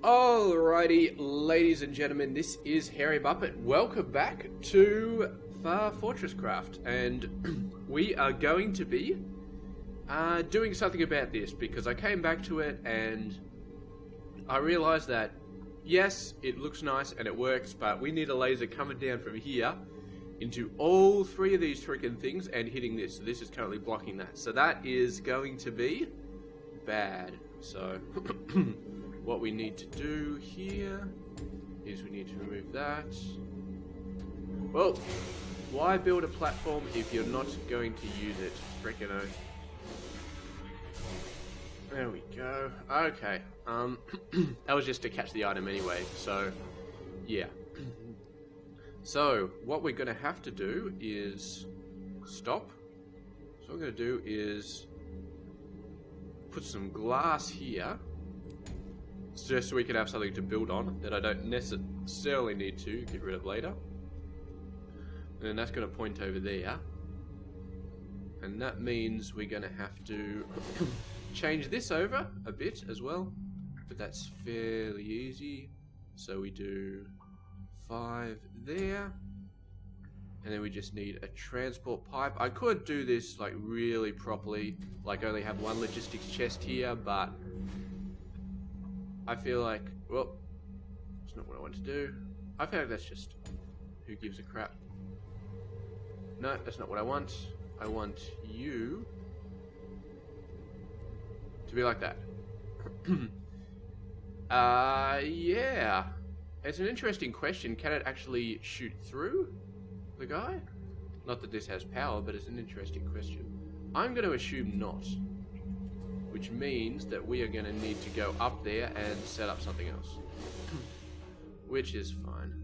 Alrighty, ladies and gentlemen, this is Hairymuppet. Welcome back to Far Fortress Craft, and we are going to be doing something about this because I came back to it and I realized that yes, it looks nice and it works, but we need a laser coming down from here into all three of these freaking things and hitting this. So this is currently blocking that. So that is going to be bad. So what we need to do here is we need to remove that. Well, why build a platform if you're not going to use it? Frickin' oh. There we go. Okay. That was just to catch the item anyway, so yeah. So what we're gonna have to do is stop. So what we're gonna do is put some glass here, just so we can have something to build on that I don't necessarily need to get rid of later. And then that's going to point over there. And that means we're going to have to change this over a bit as well. But that's fairly easy. So we do 5 there. And then we just need a transport pipe. I could do this like really properly, like only have one logistics chest here, but I feel like, well, it's not what I want to do. I feel like that's just, who gives a crap? No, that's not what I want. I want you to be like that. Yeah. It's an interesting question. Can it actually shoot through the guy? Not that this has power, but it's an interesting question. I'm going to assume not. Which means that we are going to need to go up there and set up something else. Which is fine.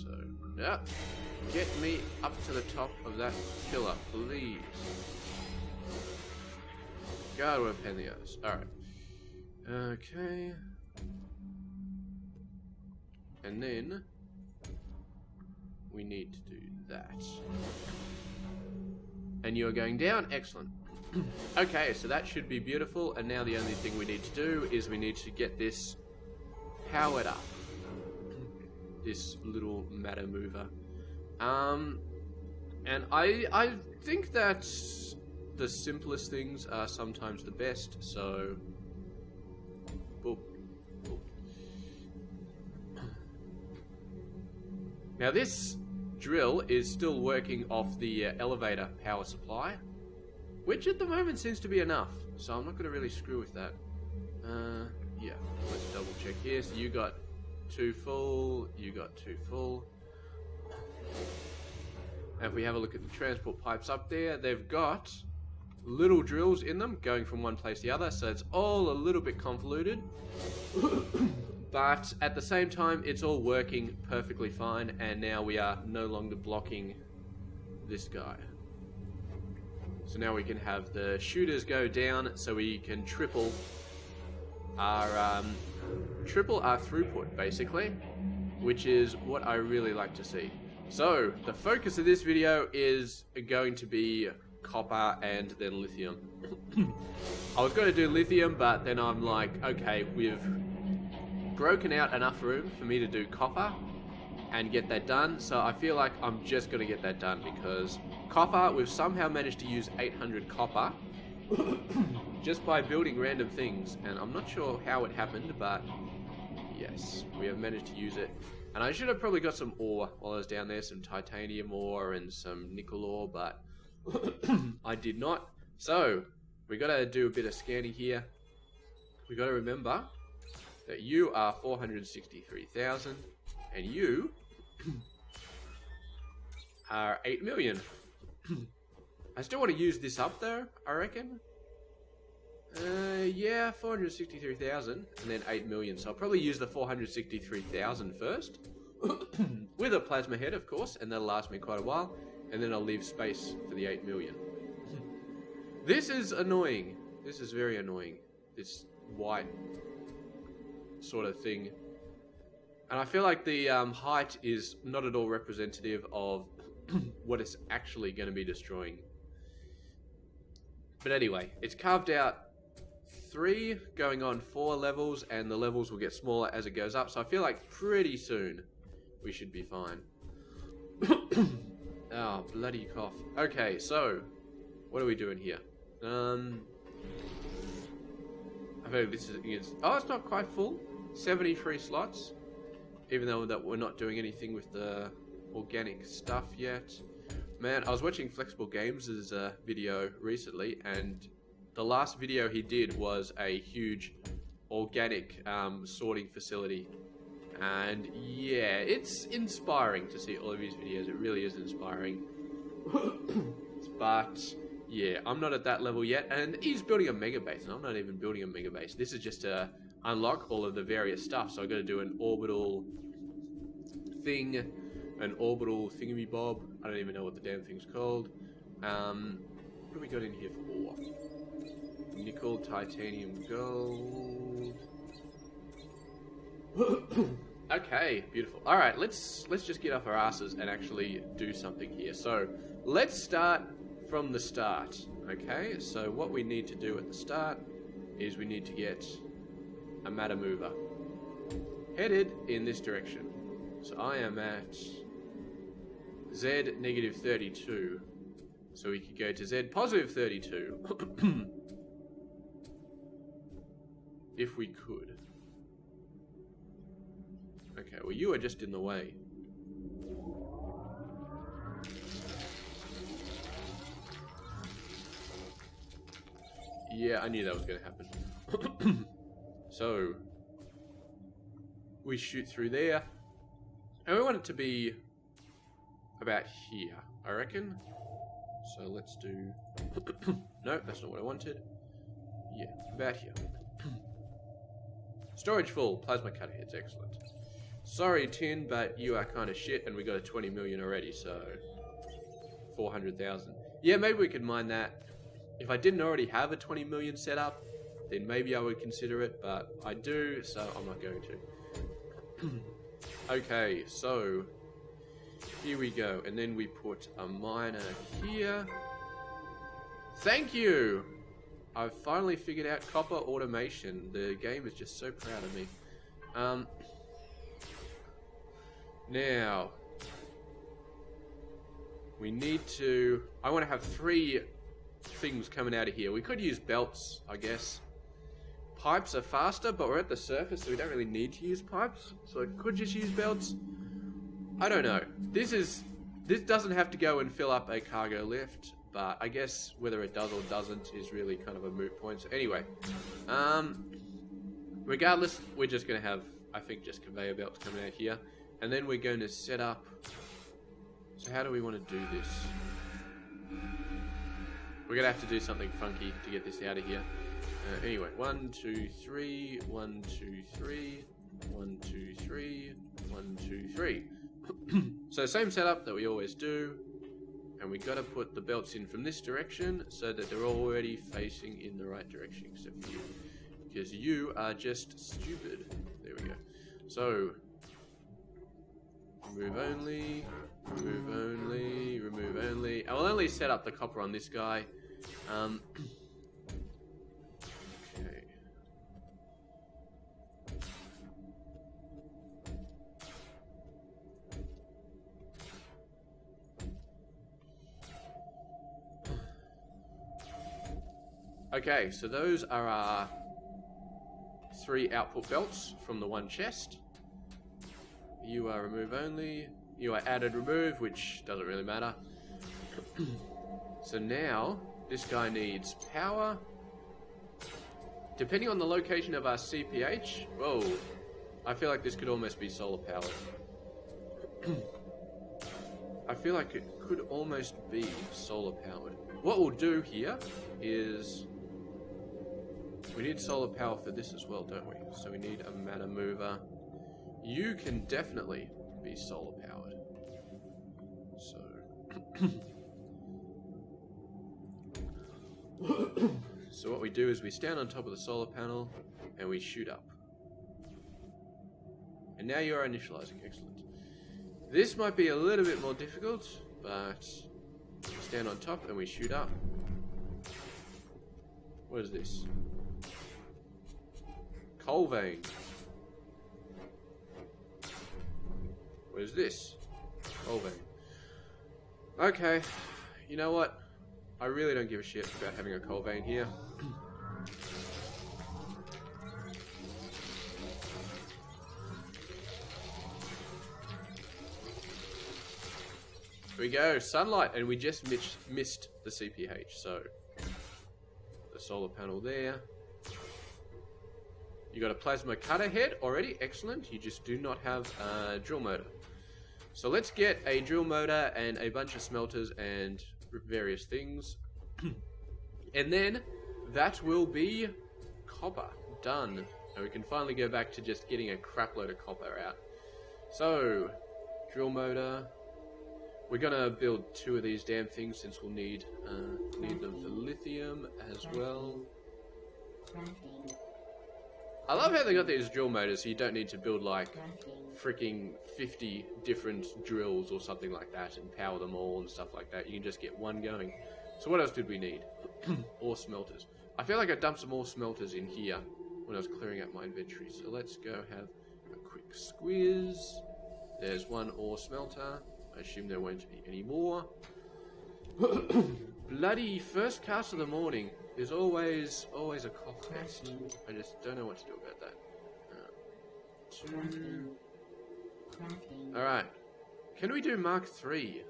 So, yeah. Get me up to the top of that pillar, please. God, we're a pain in the ass. Alright. Okay. And then we need to do that. And you're going down? Excellent. Okay, so that should be beautiful, and now the only thing we need to do is we need to get this powered up. This little matter mover. And I think that the simplest things are sometimes the best, so boop, boop. Now this drill is still working off the elevator power supply, which at the moment seems to be enough, so I'm not going to really screw with that. Yeah, let's double check here. So you got 2 full, you got 2 full. And if we have a look at the transport pipes up there, they've got little drills in them going from one place to the other, so it's all a little bit convoluted. But at the same time, it's all working perfectly fine, and now we are no longer blocking this guy. So now we can have the shooters go down, so we can triple our throughput, basically, which is what I really like to see. So the focus of this video is going to be copper and then lithium. I was going to do lithium, but then I'm like, okay, we've broken out enough room for me to do copper and get that done, so I feel like I'm just going to get that done because copper, we've somehow managed to use 800 copper just by building random things, and I'm not sure how it happened, but yes, we have managed to use it. And I should have probably got some ore while I was down there, some titanium ore and some nickel ore, but I did not. So we got to do a bit of scanning here. We got to remember that you are 463,000 and you are 8 million. I still want to use this up though, I reckon. Yeah, 463,000 and then 8 million. So I'll probably use the 463,000 first. With a plasma head, of course, and that'll last me quite a while. And then I'll leave space for the 8 million. This is annoying. This is very annoying. This white sort of thing. And I feel like the height is not at all representative of what it's actually going to be destroying. But anyway, it's carved out 3 going on 4 levels, and the levels will get smaller as it goes up. So I feel like pretty soon we should be fine. Oh, bloody cough. Okay, so what are we doing here? I feel like this is... Oh, it's not quite full. 73 slots. Even though that we're not doing anything with the organic stuff yet. Man, I was watching Flexible Games' video recently, and the last video he did was a huge organic sorting facility. And yeah, it's inspiring to see all of his videos. It really is inspiring. But yeah, I'm not at that level yet. And he's building a mega base, and I'm not even building a mega base. This is just to unlock all of the various stuff. So I got to do an orbital thing, an orbital thingy-bob. I don't even know what the damn thing's called. What do we got in here for ore? Nickel, titanium, gold. Okay, beautiful. All right, let's just get off our asses and actually do something here. So let's start from the start. Okay, so what we need to do at the start is we need to get a matter mover headed in this direction. So I am at Z negative 32. So we could go to Z positive 32. If we could. Okay, well you are just in the way. Yeah, I knew that was going to happen. So, we shoot through there. And we want it to be about here, I reckon. So let's do... No, that's not what I wanted. Yeah, about here. Storage full, plasma cutter heads, excellent. Sorry, Tin, but you are kind of shit, and we got a 20 million already, so 400,000. Yeah, maybe we could mine that. If I didn't already have a 20 million set up, then maybe I would consider it, but I do, so I'm not going to. Okay, so here we go, and then we put a miner here. Thank you! I've finally figured out copper automation. The game is just so proud of me. Now, we need to... I want to have 3 things coming out of here. We could use belts, I guess. Pipes are faster, but we're at the surface, so we don't really need to use pipes. So I could just use belts. I don't know. This doesn't have to go and fill up a cargo lift, but I guess whether it does or doesn't is really kind of a moot point. So anyway, regardless, we're just going to have, I think, just conveyor belts coming out here. And then we're going to set up... So how do we want to do this? We're going to have to do something funky to get this out of here. Anyway, 1, 2, 3, 1, 2, 3, 1, 2, 3, 1, 2, 3. So same setup that we always do. And we got to put the belts in from this direction so that they're already facing in the right direction, except for you. Because you are just stupid. There we go. So... remove only, remove only, remove only. I will only set up the copper on this guy. Okay. Okay, so those are our 3 output belts from the one chest. You are remove only. You are added remove, which doesn't really matter. So now, this guy needs power. Depending on the location of our CPH, whoa, I feel like this could almost be solar powered. I feel like it could almost be solar powered. What we'll do here is... we need solar power for this as well, don't we? So we need a matter mover. You can definitely be solar powered. So... so what we do is we stand on top of the solar panel and we shoot up. And now you are initializing. Excellent. This might be a little bit more difficult, but we stand on top and we shoot up. What is this? coal vein. What is this? Coal vein. Okay, you know what? I really don't give a shit about having a coal vein here. Here we go, sunlight, and we just missed the CPH, so the solar panel there. You got a plasma cutter head already, excellent. You just do not have a drill motor. So let's get a drill motor and a bunch of smelters and various things. And then that will be copper done. And we can finally go back to just getting a crap load of copper out. So, drill motor. We're gonna build 2 of these damn things since we'll need them for lithium as well. I love how they got these drill motors so you don't need to build like freaking 50 different drills or something like that and power them all and stuff like that. You can just get one going. So what else did we need? Ore smelters. I feel like I dumped some more smelters in here when I was clearing out my inventory. So let's go have a quick squiz. There's 1 ore smelter. I assume there won't be any more. Bloody first cast of the morning is always a cough fest. I just don't know what to do about that. 2. Alright. Can we do Mark 3?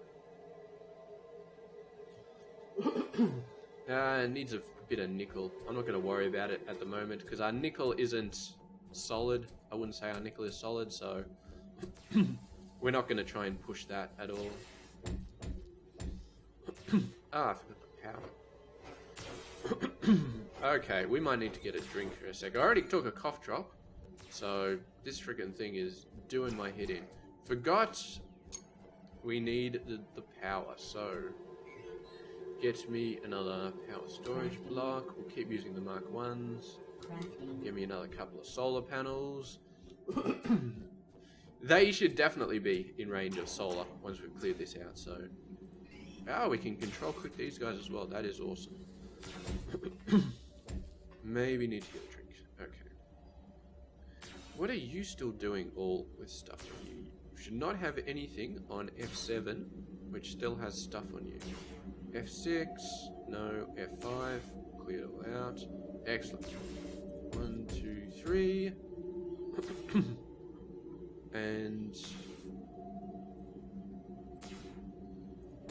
It needs a bit of nickel. I'm not going to worry about it at the moment because our nickel isn't solid. I wouldn't say our nickel is solid, so we're not going to try and push that at all. I forgot the power. Okay, we might need to get a drink for a sec. I already took a cough drop, so this freaking thing is doing my head in. Forgot we need the power, so get me another power storage block. We'll keep using the Mark 1s. Give me another couple of solar panels. They should definitely be in range of solar once we've cleared this out, so... Oh, we can control click these guys as well. That is awesome. Maybe need to get a drink. Okay. What are you still doing all with stuff on you? You should not have anything on F7, which still has stuff on you. F6, no. F5, clear it all out. Excellent. 1, 2, 3. And...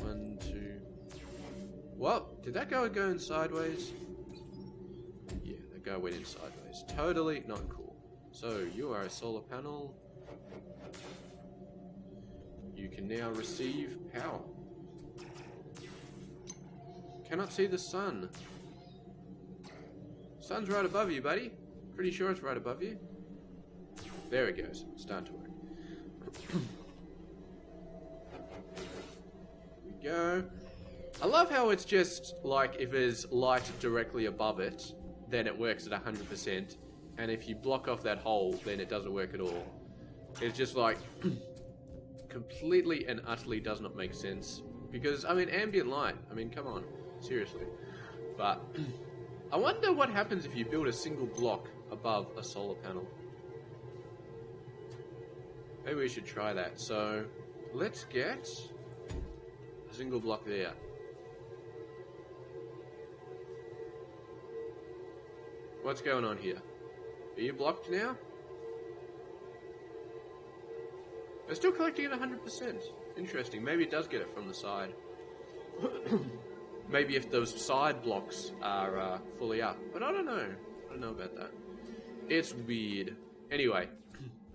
1, 2... What? Did that guy go in sideways? Yeah, that guy went in sideways. Totally not cool. So, you are a solar panel. You can now receive power. Cannot see the sun. Sun's right above you, buddy. Pretty sure it's right above you. There it goes. It's starting to work. Here we go. I love how it's just like if there's light directly above it, then it works at 100%, and if you block off that hole, then it doesn't work at all. It's just like completely and utterly does not make sense. Because, I mean, ambient light, I mean, come on, seriously. But I wonder what happens if you build a single block above a solar panel. Maybe we should try that. So, let's get a single block there. What's going on here? Are you blocked now? They're still collecting it 100%. Interesting. Maybe it does get it from the side. Maybe if those side blocks are fully up. But I don't know. I don't know about that. It's weird. Anyway,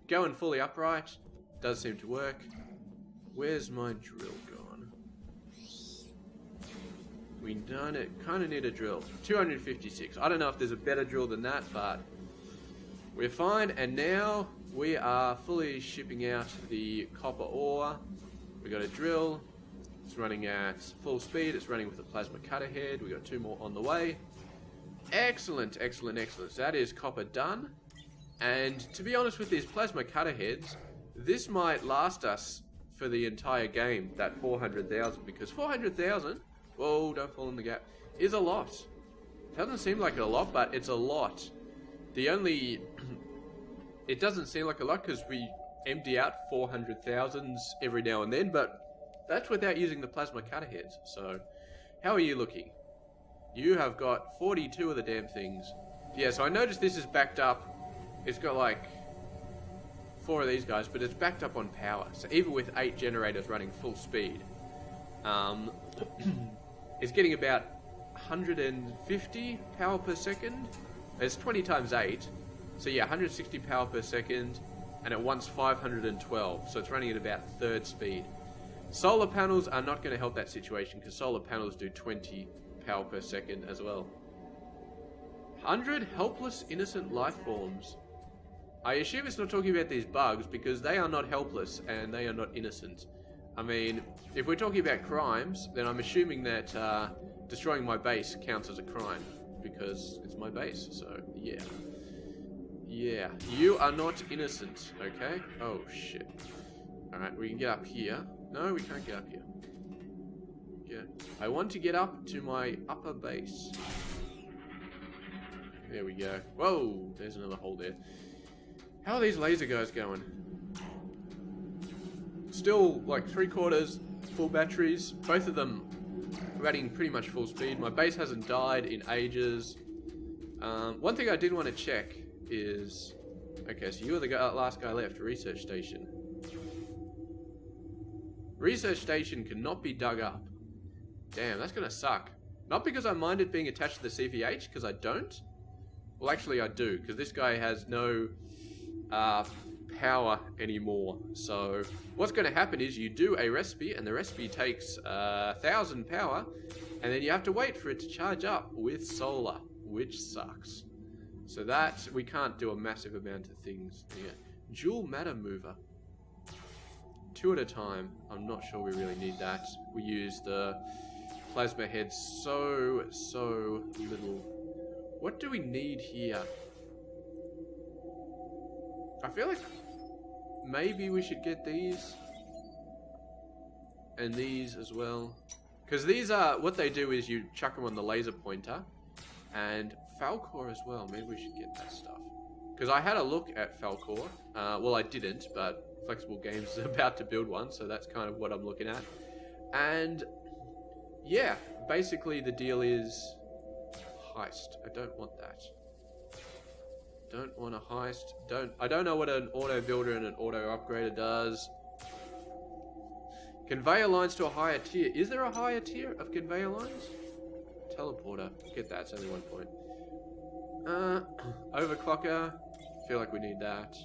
going fully upright does seem to work. Where's my drill gone? We done it. Kind of need a drill. 256. I don't know if there's a better drill than that, but we're fine. And now we are fully shipping out the copper ore. We got a drill. It's running at full speed. It's running with a plasma cutter head. We got 2 more on the way. Excellent, excellent, excellent. So that is copper done. And to be honest with these plasma cutter heads, this might last us for the entire game, that 400,000, because 400,000, whoa, don't fall in the gap, is a lot. Doesn't seem like a lot, but it's a lot. The only it doesn't seem like a lot because we empty out 400,000s every now and then, but that's without using the plasma cutter heads. So, how are you looking? You have got 42 of the damn things. Yeah, so I noticed this is backed up. It's got like 4 of these guys, but it's backed up on power. So even with 8 generators running full speed, it's getting about 150 power per second. It's 20 times 8. So yeah, 160 power per second, and it wants 512. So it's running at about third speed. Solar panels are not going to help that situation because solar panels do 20 power per second as well. 100 helpless innocent life forms. I assume it's not talking about these bugs because they are not helpless and they are not innocent. I mean, if we're talking about crimes, then I'm assuming that destroying my base counts as a crime because it's my base. So yeah, yeah, you are not innocent. Okay. Oh shit. All right, we can get up here. No, we can't get up here. Yeah, I want to get up to my upper base. There we go. Whoa, there's another hole there. How are these laser guys going? Still like 3/4 full batteries. Both of them running pretty much full speed. My base hasn't died in ages. One thing I did want to check is... Okay, so you were the last guy left. Research station. Research station cannot be dug up. Damn, that's gonna suck. Not because I mind it being attached to the CVH, because I don't. Well, actually I do, because this guy has no power anymore. So what's going to happen is you do a recipe, and the recipe takes 1,000 power, and then you have to wait for it to charge up with solar, which sucks. So that, we can't do a massive amount of things here. Dual matter mover. 2 at a time. I'm not sure we really need that. We use the plasma heads so little. What do we need here? I feel like maybe we should get these. And these as well. Because these are, what they do is you chuck them on the laser pointer. And Falcor as well. Maybe we should get that stuff. Because I had a look at Falcor. Well, I didn't, but Flexible Games is about to build one. So that's kind of what I'm looking at. And yeah, basically the deal is heist. I don't want that. Don't want a heist. I don't know what an auto builder and an auto upgrader does. Conveyor lines to a higher tier. Is there a higher tier of conveyor lines? Teleporter. Get that. It's only 1 point. Overclocker. Feel like we need that.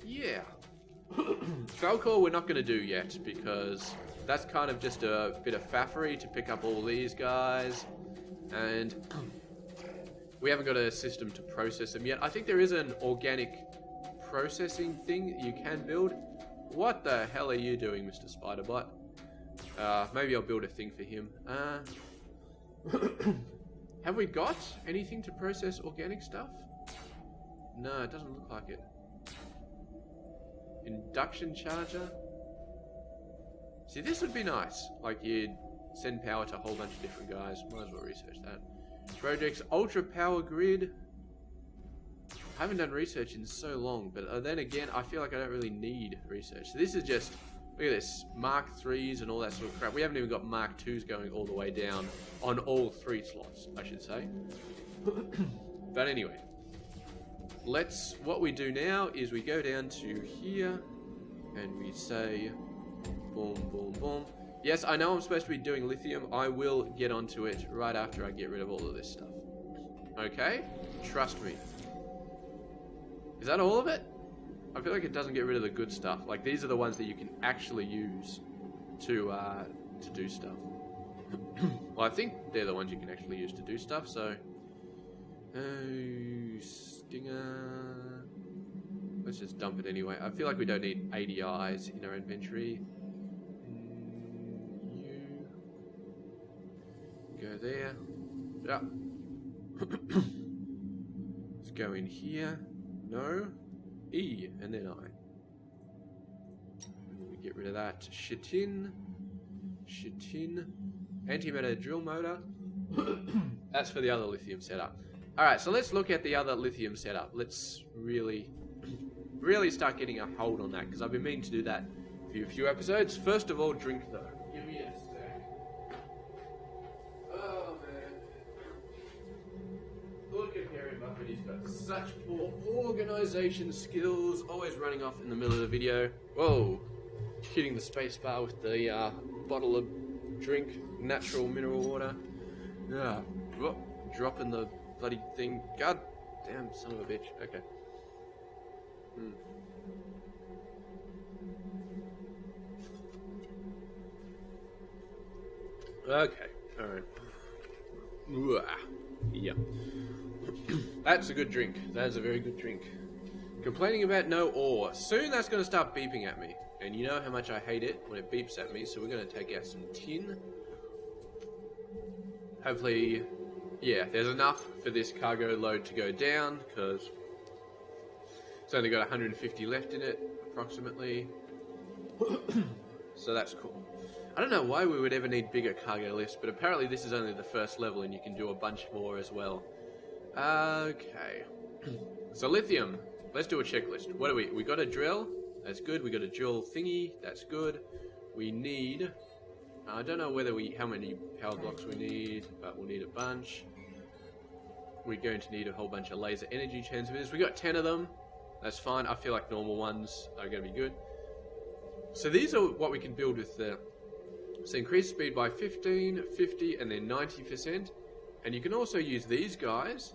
Yeah. Falcor we're not going to do yet because that's kind of just a bit of faffery to pick up all these guys. And we haven't got a system to process them yet. I think there is an organic processing thing you can build. What the hell are you doing, Mr. Spiderbot? Maybe I'll build a thing for him. Have we got anything to process organic stuff? No, it doesn't look like it. Induction charger? See, this would be nice. Like, you'd send power to a whole bunch of different guys. Might as well research that. Projects Ultra Power Grid. I haven't done research in so long, but then again, I feel like I don't really need research. So this is just, look at this, Mark 3s and all that sort of crap. We haven't even got Mark 2s going all the way down on all 3 slots, I should say. But anyway, what we do now is we go down to here and we say, boom, boom, boom. Yes, I know I'm supposed to be doing lithium. I will get onto it right after I get rid of all of this stuff. Okay? Trust me. Is that all of it? I feel like it doesn't get rid of the good stuff. Like, these are the ones that you can actually use to do stuff. Well, I think they're the ones you can actually use to do stuff, so... Oh, stinger... Let's just dump it anyway. I feel like we don't need ADIs in our inventory. Go there. Yeah. Let's go in here. No. E. And then I. And then we get rid of that. Shitin. Antimatter drill motor. That's for the other lithium setup. Alright, so let's look at the other lithium setup. Let's really start getting a hold on that, because I've been meaning to do that for a few episodes. First of all, drink though. Give me a sec. Oh man. Look at Hairymuppet, he's got such poor organisation skills, always running off in the middle of the video. Whoa. Hitting the space bar with the bottle of drink, natural mineral water. Yeah. Whoop. Dropping the bloody thing. God damn son of a bitch. Okay. Okay. Alright. Yeah. That's a good drink. That is a very good drink. Complaining about no ore. Soon that's going to start beeping at me. And you know how much I hate it when it beeps at me, so we're going to take out some tin. Hopefully, yeah, there's enough for this cargo load to go down, because it's only got 150 left in it, approximately. So that's cool. I don't know why we would ever need bigger cargo lifts, but apparently this is only the first level and you can do a bunch more as well. Okay. So lithium. Let's do a checklist. What do we got a drill? That's good. We got a drill thingy. That's good. We need... I don't know how many power blocks we need, but we'll need a bunch. We're going to need a whole bunch of laser energy transmitters. We got 10 of them. That's fine. I feel like normal ones are going to be good. So these are what we can build with the... So increase speed by 15, 50, and then 90%. And you can also use these guys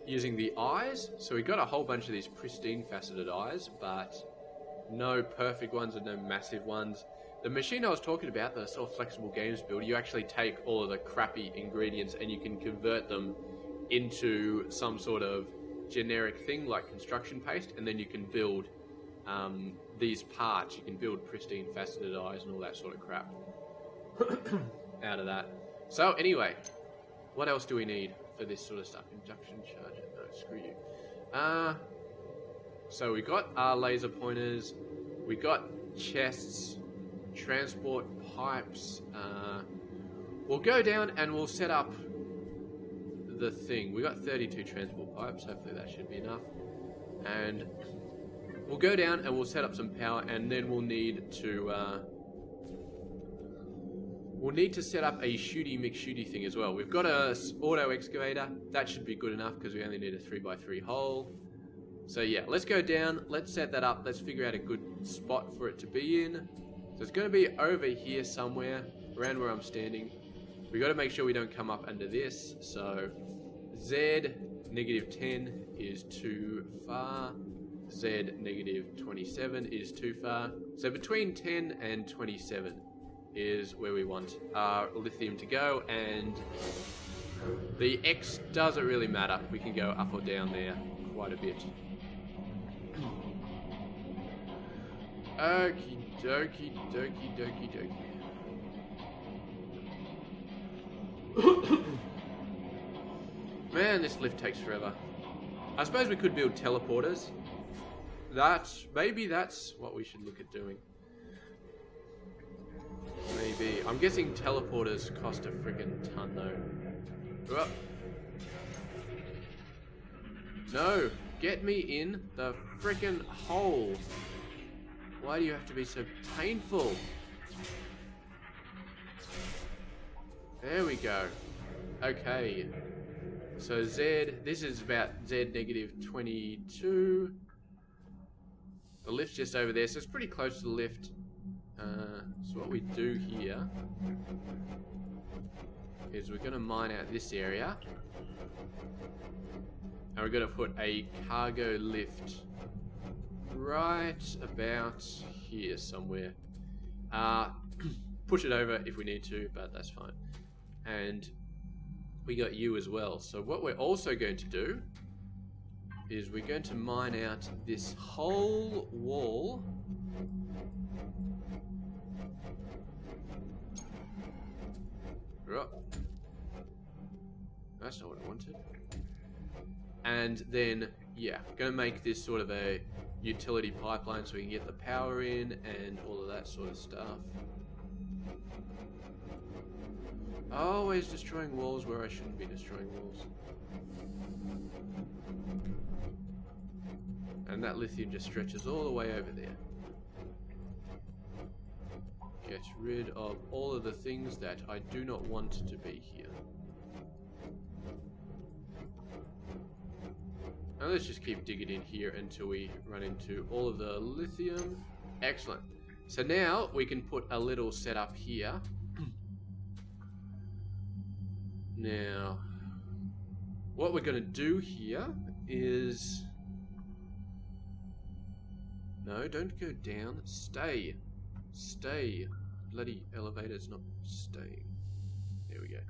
using the eyes. So we got a whole bunch of these pristine faceted eyes, but no perfect ones and no massive ones. The machine I was talking about, the sort of flexible games builder, you actually take all of the crappy ingredients and you can convert them into some sort of generic thing like construction paste, and then you can build these parts. You can build pristine faceted eyes and all that sort of crap out of that. So anyway, what else do we need for this sort of stuff? Induction charger. No, screw you. So we got our laser pointers. We got chests, transport pipes. We'll go down and we'll set up the thing. We got 32 transport pipes. Hopefully that should be enough. And we'll go down and we'll set up some power, and then we'll need to set up a shooty McShooty thing as well. We've got a auto excavator. That should be good enough because we only need a 3x3 hole. So yeah, let's go down. Let's set that up. Let's figure out a good spot for it to be in. So it's going to be over here somewhere, around where I'm standing. We got to make sure we don't come up under this. So Z -10 is too far. Z -27 is too far. So between 10 and 27 is where we want our lithium to go, and the X doesn't really matter. We can go up or down there quite a bit. Okie dokie dokie dokie dokie. Man, this lift takes forever. I suppose we could build teleporters. Maybe that's what we should look at doing. Maybe. I'm guessing teleporters cost a friggin' ton though. Whoop. No! Get me in the friggin' hole! Why do you have to be so painful? There we go. Okay. So this is about Z -22. The lift's just over there, so it's pretty close to the lift. So what we do here is we're going to mine out this area, and we're going to put a cargo lift right about here somewhere. Push it over if we need to, but that's fine. And we got you as well. So what we're also going to do is we're going to mine out this whole wall. That's not what I wanted. And then, yeah, going to make this sort of a utility pipeline so we can get the power in and all of that sort of stuff. Always destroying walls where I shouldn't be destroying walls. And that lithium just stretches all the way over there. Get rid of all of the things that I do not want to be here. Now let's just keep digging in here until we run into all of the lithium. Excellent. So now we can put a little setup here. Now, what we're going to do here is... No, don't go down. Stay. Stay. Bloody elevator's not staying. There we go.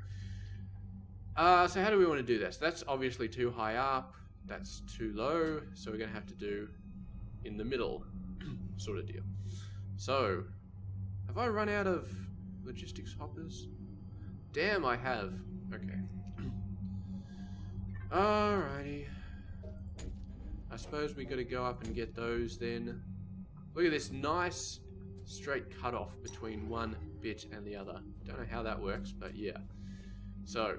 So how do we want to do this? That's obviously too high up. That's too low. So we're going to have to do in the middle sort of deal. So, have I run out of logistics hoppers? Damn, I have. Okay. Alrighty. I suppose we got to go up and get those then. Look at this nice straight cutoff between one bit and the other. Don't know how that works, but yeah. So,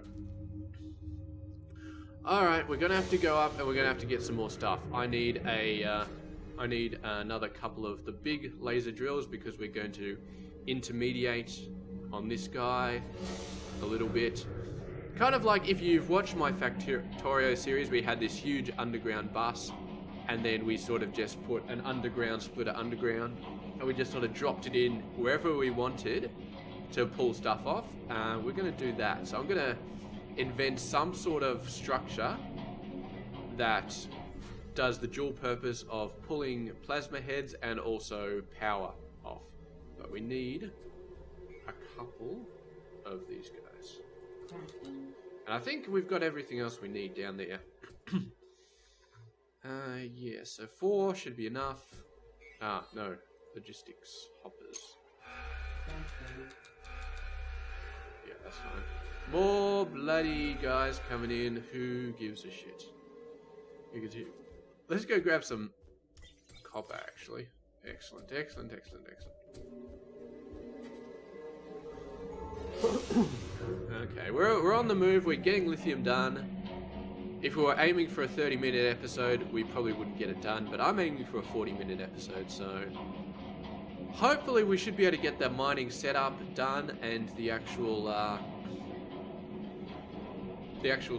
alright, we're going to have to go up and we're going to have to get some more stuff. I need another couple of the big laser drills because we're going to intermediate on this guy a little bit. Kind of like if you've watched my Factorio series, we had this huge underground bus and then we sort of just put an underground splitter underground and we just sort of dropped it in wherever we wanted to pull stuff off. We're going to do that. So I'm going to invent some sort of structure that does the dual purpose of pulling plasma heads and also power off. But we need a couple of these guys. And I think we've got everything else we need down there. Yeah, so 4 should be enough. No, logistics hoppers. Yeah, that's fine. More bloody guys coming in. Who gives a shit? Who gives a shit? Let's go grab some copper, actually. Excellent, excellent, excellent, excellent. Okay, we're on the move. We're getting lithium done. If we were aiming for a 30-minute episode, we probably wouldn't get it done, but I'm aiming for a 40-minute episode, so hopefully we should be able to get the mining setup done and the actual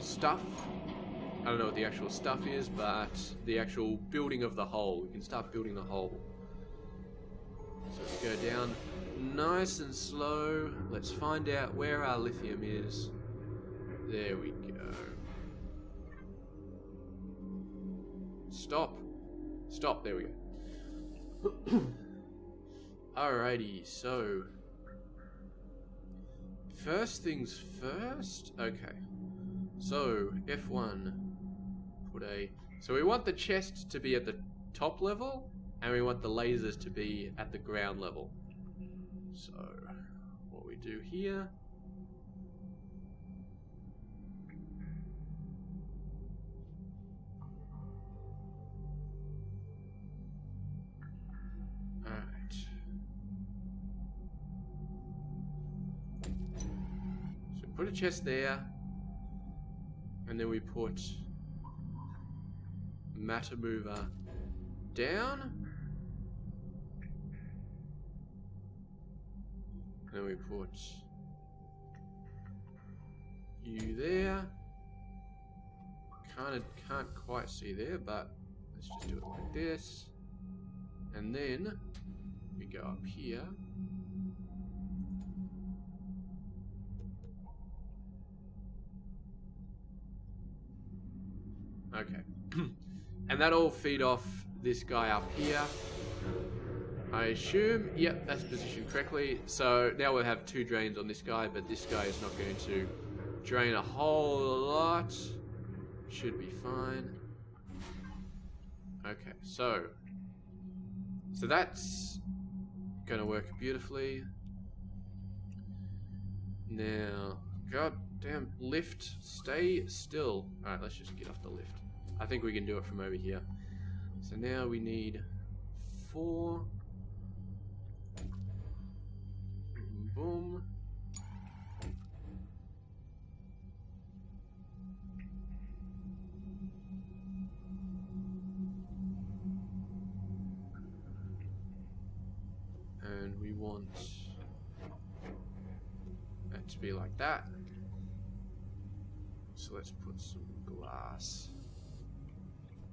stuff. I don't know what the actual stuff is, but the actual building of the hole. We can start building the hole. So let's go down nice and slow. Let's find out where our lithium is. There we go. Stop. Stop. There we go. Alrighty, so first things first. Okay. So F1. So we want the chest to be at the top level, and we want the lasers to be at the ground level. So what we do here. Alright. So put a chest there, and then we put matter mover down, and then we put you there. Can't quite see there, but let's just do it like this, and then we go up here. Okay. And that'll feed off this guy up here. I assume, yep, that's positioned correctly. So now we'll have 2 drains on this guy, but this guy is not going to drain a whole lot. Should be fine. Okay, so that's gonna work beautifully. Now, goddamn lift, stay still. Alright, let's just get off the lift. I think we can do it from over here. So now we need 4. Boom. want that to be like that. So let's put some glass.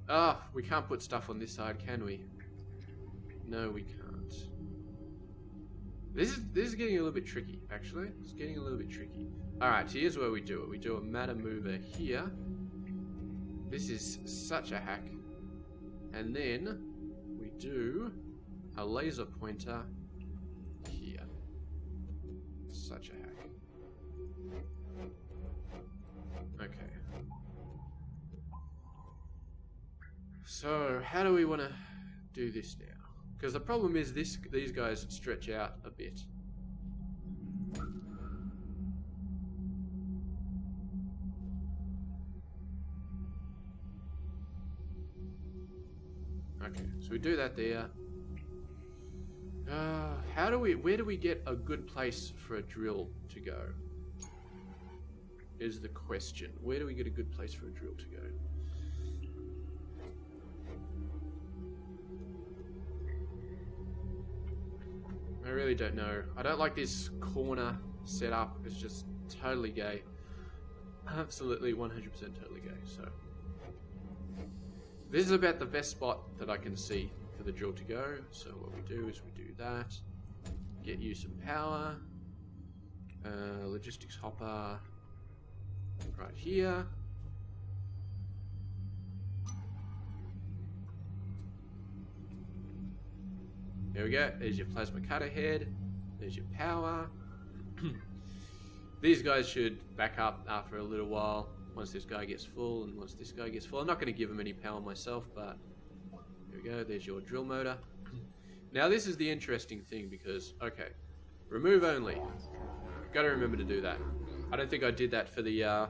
Ah, we can't put stuff on this side, can we? No, we can't. This is getting a little bit tricky, actually. It's getting a little bit tricky. Alright, here's where we do it. We do a matter mover here. This is such a hack. And then we do a laser pointer here. Such a hack. Okay. So, how do we want to do this now? Because the problem is these guys stretch out a bit. Okay, so we do that there. Where do we get a good place for a drill to go? Is the question. Where do we get a good place for a drill to go? I really don't know. I don't like this corner setup. It's just totally gay. Absolutely 100% totally gay. So this is about the best spot that I can see for the drill to go. So what we do is we do that. Get you some power. Logistics hopper right here. There we go. There's your plasma cutter head. There's your power. These guys should back up after a little while once this guy gets full and once this guy gets full. I'm not going to give him any power myself, but there we go. There's your drill motor. Now this is the interesting thing because, okay, remove only. Got to remember to do that. I don't think I did that for the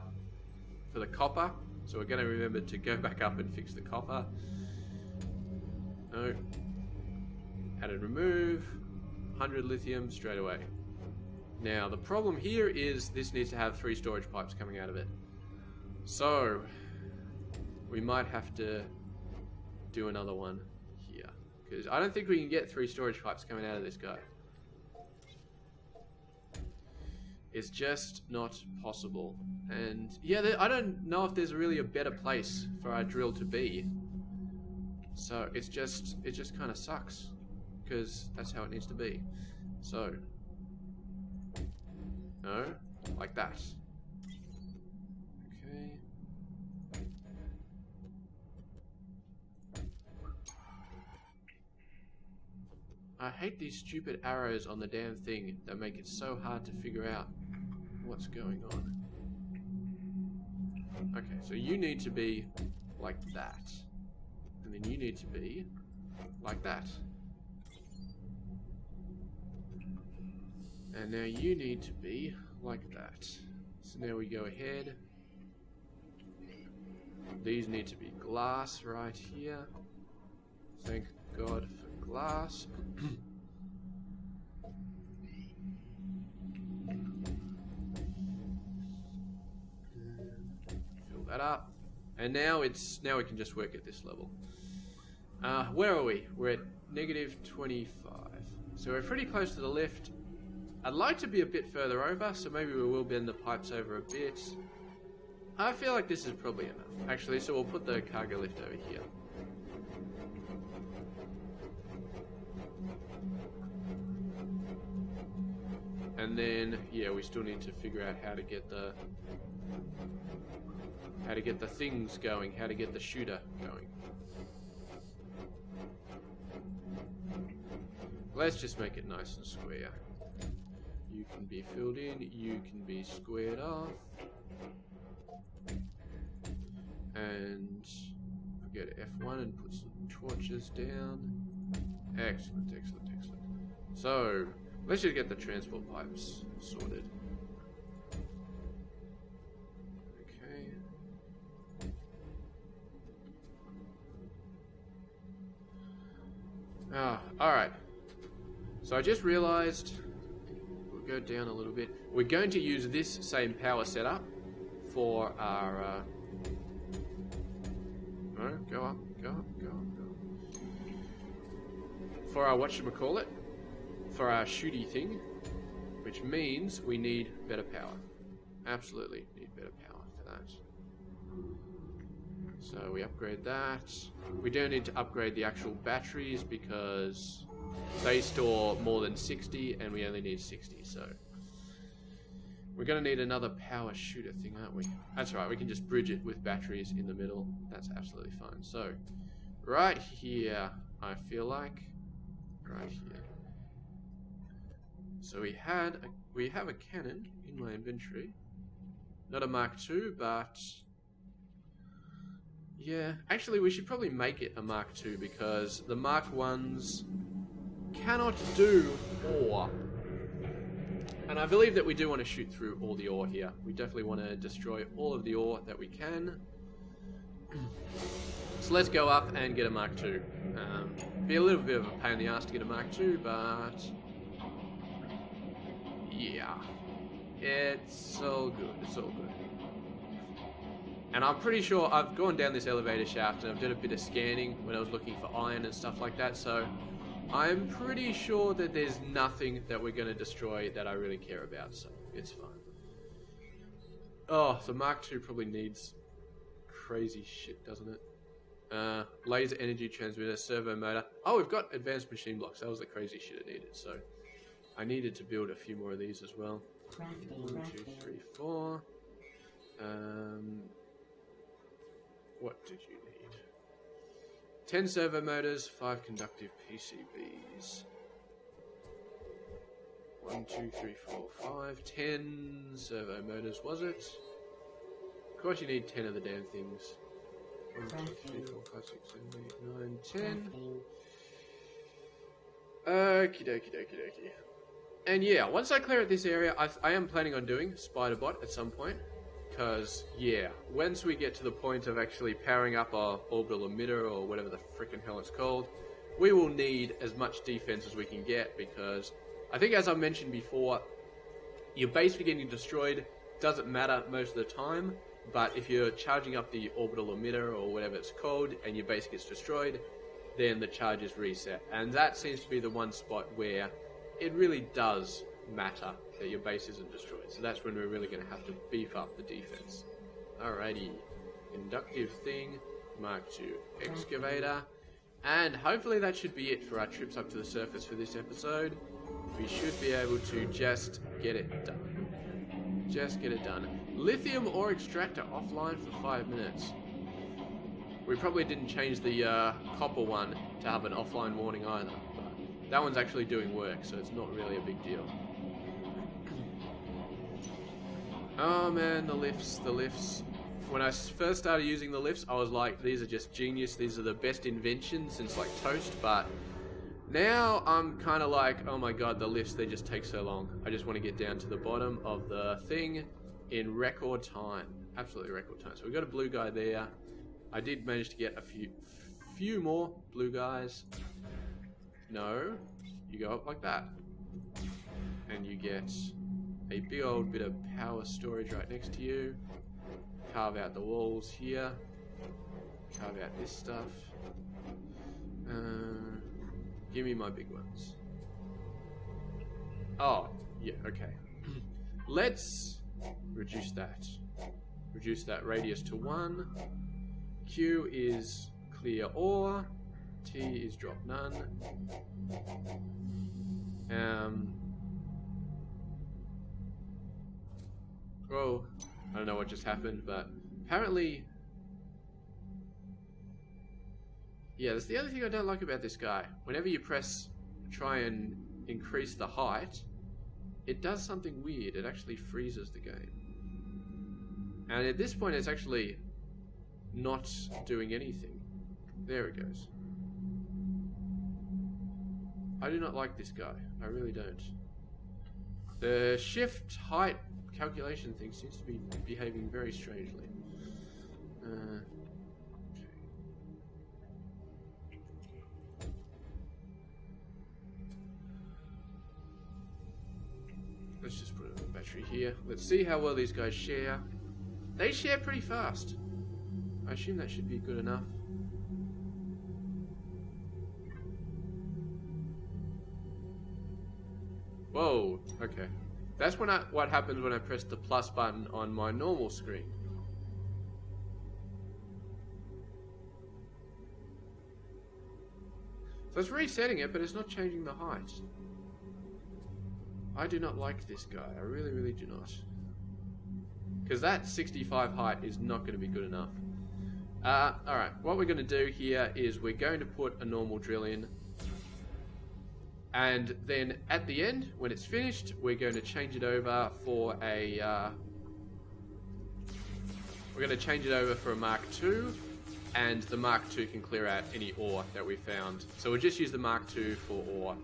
copper, so we're going to remember to go back up and fix the copper. No. Added remove, 100 lithium straight away. Now the problem here is this needs to have 3 storage pipes coming out of it. So we might have to do another one here. Because I don't think we can get 3 storage pipes coming out of this guy. It's just not possible. And yeah, I don't know if there's really a better place for our drill to be. So it just kind of sucks. Because that's how it needs to be. So, no, like that. Okay. I hate these stupid arrows on the damn thing that make it so hard to figure out what's going on. Okay, so you need to be like that. And then you need to be like that. And now you need to be like that. So now we go ahead. These need to be glass right here. Thank God for glass. Fill that up. And now we can just work at this level. Where are we? We're at -25. So we're pretty close to the lift. I'd like to be a bit further over, so maybe we will bend the pipes over a bit. I feel like this is probably enough. Actually, so we'll put the cargo lift over here. And then, yeah, we still need to figure out how to get the things going, how to get the shooter going. Let's just make it nice and square. You can be filled in, you can be squared off. And we'll go to F1 and put some torches down. Excellent, excellent, excellent. So, let's just get the transport pipes sorted. Okay. Alright. So I just realized, we'll go down a little bit. We're going to use this same power setup for our, no, go up. For our, whatchamacallit? for our shooty thing, which means we need better power. Absolutely need better power for that. So we upgrade that. We don't need to upgrade the actual batteries because they store more than 60 and we only need 60, so we're going to need another power shooter thing, aren't we? That's right, we can just bridge it with batteries in the middle. That's absolutely fine. So right here, I feel like right here. So we have a cannon in my inventory. Not a Mark II, but yeah, actually we should probably make it a Mark II because the Mark I's cannot do ore. And I believe that we do want to shoot through all the ore here. We definitely want to destroy all of the ore that we can. So let's go up and get a Mark II. Be a little bit of a pain in the ass to get a Mark II, but yeah, it's all good. It's all good. And I'm pretty sure I've gone down this elevator shaft and I've done a bit of scanning when I was looking for iron and stuff like that. So I'm pretty sure that there's nothing that we're going to destroy that I really care about. So it's fine. Oh, the Mark II probably needs crazy shit, doesn't it? Laser energy transmitter, servo motor. Oh, we've got advanced machine blocks. That was the crazy shit it needed. So I needed to build a few more of these as well. 1, 2, 3, 4. What did you need? 10 servo motors, 5 conductive PCBs. 1, 2, 3, 4, 5. 10 servo motors, was it? Of course you need 10 of the damn things. 1, 2, 3, 4, 5, 6, 7, 8, 9, 10. Okie dokie dokie dokie. And yeah, once I clear out this area, I am planning on doing Spider-Bot at some point. Because, yeah, once we get to the point of actually powering up our orbital emitter, or whatever the frickin' hell it's called, we will need as much defense as we can get, because I think, as I mentioned before, your base getting destroyed doesn't matter most of the time, but if you're charging up the orbital emitter, or whatever it's called, and your base gets destroyed, then the charge is reset. And that seems to be the one spot where it really does matter that your base isn't destroyed. So that's when we're really going to have to beef up the defense. Alrighty. Inductive thing. Mark II excavator. And hopefully that should be it for our trips up to the surface for this episode. We should be able to just get it done. Just get it done. Lithium ore extractor offline for 5 minutes. We probably didn't change the copper one to have an offline warning either. But that one's actually doing work, so it's not really a big deal. Oh man, the lifts. When I first started using the lifts, I was like, these are just genius, these are the best inventions since like toast, but now I'm kind of like, oh my god, the lifts, they just take so long. I just want to get down to the bottom of the thing in record time. Absolutely record time. So we got a blue guy there. I did manage to get a few more blue guys. No, you go up like that. And you get a big old bit of power storage right next to you. Carve out the walls here. Carve out this stuff. Give me my big ones. Oh, yeah, okay. Let's reduce that. Reduce that radius to 1. Q is clear ore. T is drop none. Well, I don't know what just happened, but apparently, yeah, that's the other thing I don't like about this guy. Whenever you try and increase the height, it does something weird. It actually freezes the game. And at this point, it's actually not doing anything. There it goes. I do not like this guy. I really don't. The shift height calculation thing seems to be behaving very strangely. Okay. Let's just put a battery here. Let's see how well these guys share. They share pretty fast. I assume that should be good enough. Whoa, okay. That's what happens when I press the plus button on my normal screen. So it's resetting it, but it's not changing the height. I do not like this guy. I really, really do not. Because that 65 height is not going to be good enough. Alright, what we're going to do here is we're going to put a normal drill in. And then at the end, when it's finished, we're going to change it over for a... we're going to change it over for a Mark II. And the Mark II can clear out any ore that we found. So we'll just use the Mark II for ore.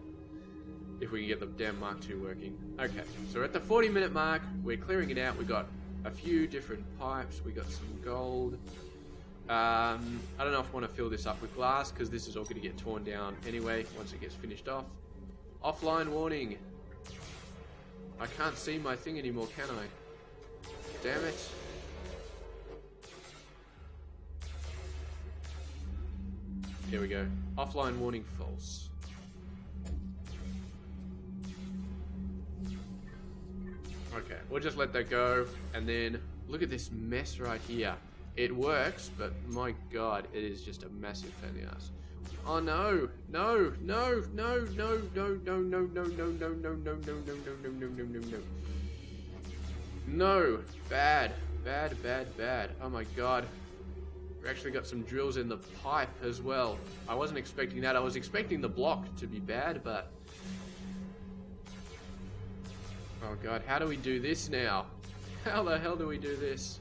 If we can get the damn Mark II working. Okay, so we're at the 40-minute mark. We're clearing it out. We got a few different pipes. We got some gold. I don't know if I want to fill this up with glass, because this is all going to get torn down anyway once it gets finished off. Offline warning. I can't see my thing anymore, can I? Damn it. Here we go. Offline warning false. Okay, we'll just let that go. And then look at this mess right here. It works, but my god, it is just a massive pain in the ass. Oh no! No! No! No! No! No! No! No! No! No! No! No! No! No! No! No! No! No! No! Bad! Bad! Bad! Bad! Oh my god! We actually got some drills in the pipe as well. I wasn't expecting that. I was expecting the block to be bad, but... Oh god, how do we do this now? How the hell do we do this?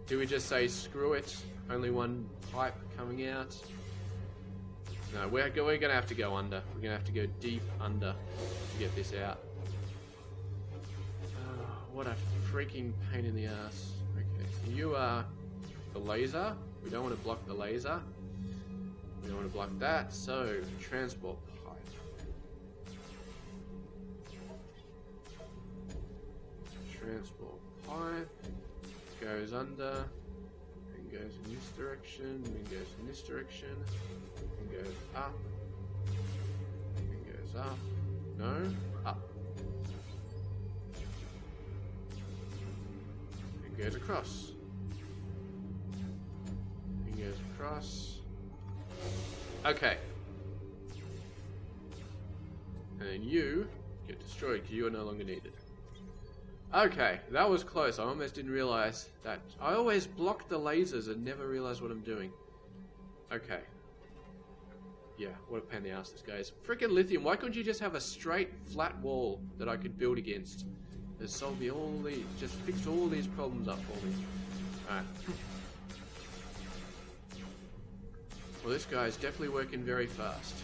Do we just say, screw it, only one pipe coming out? No, we're going to have to go under. We're going to have to go deep under to get this out. Oh, what a freaking pain in the ass. Okay, so you are the laser. We don't want to block the laser. We don't want to block that. So, transport pipe. Transport pipe goes under, and goes in this direction, and goes in this direction, and goes up, and goes up. No, up. And goes across. Goes across. Okay. And then you get destroyed because you are no longer needed. Okay, that was close. I almost didn't realize that. I always block the lasers and never realize what I'm doing. Okay. Yeah, what a pain in the ass this guy is. Freaking Lithium, why couldn't you just have a straight, flat wall that I could build against? That solve me all these, just fix all these problems up for me. Alright. Well, this guy is definitely working very fast.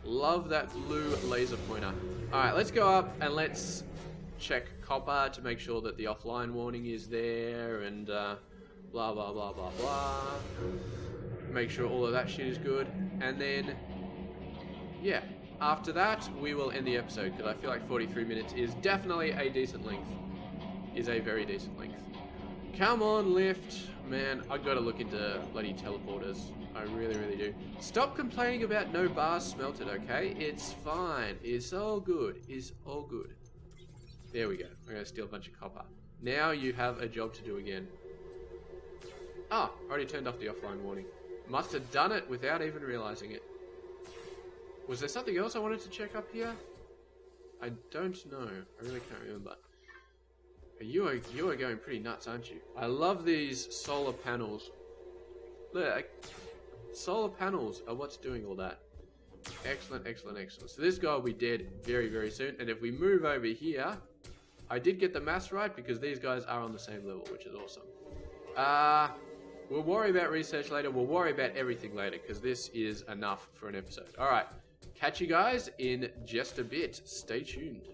Love that blue laser pointer. Alright, let's go up and let's check copper to make sure that the offline warning is there and blah, blah, blah, blah, blah. Make sure all of that shit is good. And then, yeah, after that, we will end the episode because I feel like 43 minutes is definitely a decent length. Is a very decent length. Come on, lift. Man, I've got to look into bloody teleporters. I really, really do. Stop complaining about no bars smelted, okay? It's fine. It's all good. It's all good. There we go. I'm going to steal a bunch of copper. Now you have a job to do again. Ah, already turned off the offline warning. Must have done it without even realizing it. Was there something else I wanted to check up here? I don't know. I really can't remember. You are going pretty nuts, aren't you? I love these solar panels. Look, solar panels are what's doing all that. Excellent, excellent, excellent. So this guy will be dead very, very soon. And if we move over here, I did get the maths right because these guys are on the same level, which is awesome. We'll worry about research later. We'll worry about everything later because this is enough for an episode. All right. Catch you guys in just a bit. Stay tuned.